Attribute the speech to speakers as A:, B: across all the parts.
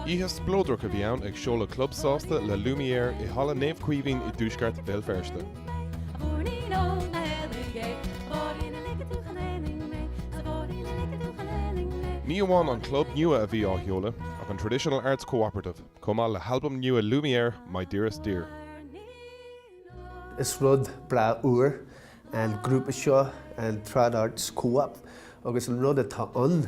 A: Ihas blódroch a bhí ann ag seoladh club sásta le Lumière I hala néamhcuimhín I dúsgart Belfirste. Ní amháin an club nua a bhí á sheoladh ach an Traditional Arts Cooperative, cumá le halbam nua Lumière, My Dearest Dear.
B: Is rud bra uair an grúpa seo an Trad Arts Co-op agus an rud atá an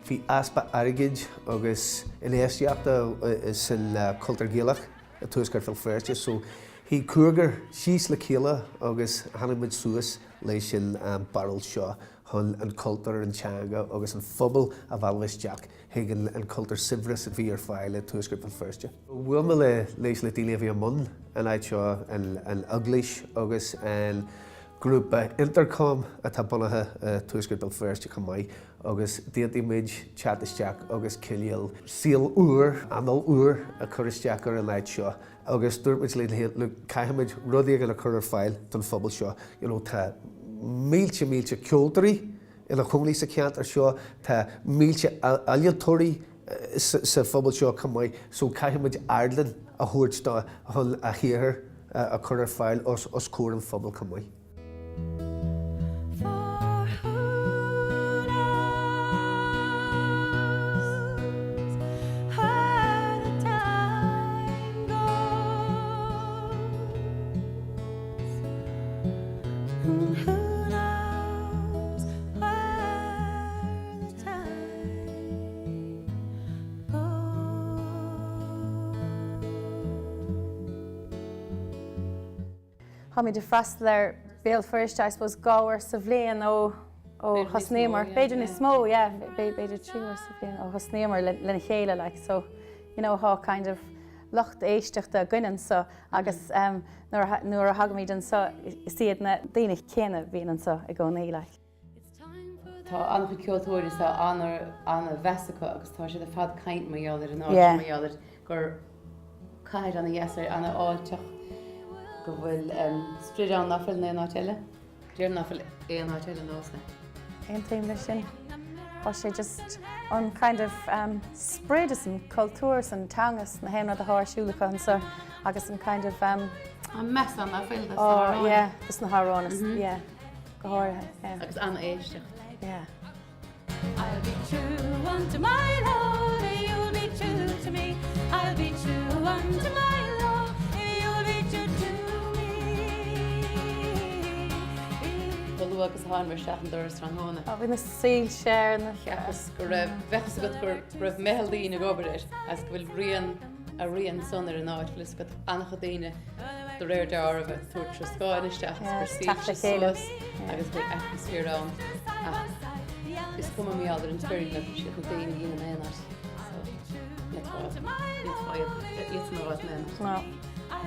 B: hí aspa airgid agus in éisteachta is in cultúr Gaelach a tuaisceart Belfirste, so hí cuagar síos le chéile agus hanimid suas leis sin barrel seo hon an cultúr an teanga agus an phobal a bhalvis Jack higan an cultúr sibhras a bhí ar fáil le tuaisceart Belfirste. Bhfuil me le leis le díla bhí mun an áid seo an Uglish agus an grúpa Intercom atá bunathe tuaisceart Belfirste go maiid agus déantaimid chatisteach agus cilíal síl uair, anal uair a chuiristeach ar an áid seo. Agus dúirmid le caiimiid rudaí an a chur ar fáil don phobal seo, tá mílte ceoltarí in a chumlí sa ceant ar seo, tá mílte aliatóirí sa phobal seo go maiid, so caiimiid airlan a thuairt a chéair a chur ar fáil os cóir an phobal go maiid.
C: Tá de freistal ar Belfirste, I suppose gáhar sa bhliain ó Thosnémar. Beidir ní smó, beidir tríúir sa bhliain ó Thosnémar lena chéile, like, so, how kind of locht éisteachta a gcuineann, so, agus nuair a hagamíd an so, siad na daoine céine bhíann so I gcónaí, like.
D: Tá annach ceoltóirí sa anna bhesacha agus tá siad a fad caint maiáidir an áit maiáidir gur caiid anna dhéasar anna áilteach go bhfuil strid an nafil na áiteile, déir nafil é an áiteile nósna.
C: Ein taim lei sin. Tá sé just an kind of spread an cultúrs an tangas na héanna a háirsúlacha an so agus an kind of
D: An mes an nafil das
C: dus na háránas, go háirithe.
D: Agus anna éisteach.
C: Yeah.
E: I'll be true unto my Lord, you'll be true to me. I'll be true unto my Lord, you'll be true to me.
D: Bhfuil agus háin mar seach an doras ran hóna.
C: Bhí na síl séir na
D: Cheachas go raibh bheithas go raibh mehaldaí na gobarir as go bhfuil rian sonar an áit flis go annach daoine do réir de ára bheith tuair tre scáin isteach gur síl solas agus bhfuil atmosfér an. Is cum mí áidir an tuirí le si go daoine hína méanaart.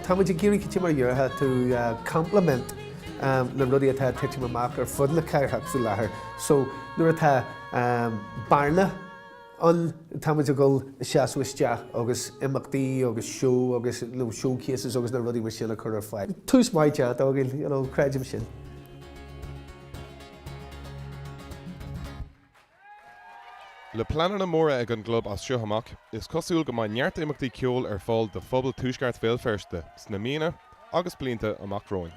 B: Tá muid géirí ci mar dheartha tú compliment na rudí atá tuite amach ar fud le ceirtheach sú láthair. So nuair atá barna an táid a ggóil seaasúisteach agus imachtaí agus show agus showcases agus na rudí mar sin a chur ar fáil. Tús maidide ágil creidím sin.
A: Le planan na móra ag an glub as seo amach, is cosúil go mbeidh neart imachtaí ceol ar fáil de phobal tuaisceart Belfirste, sna mína agus blianta amach roin.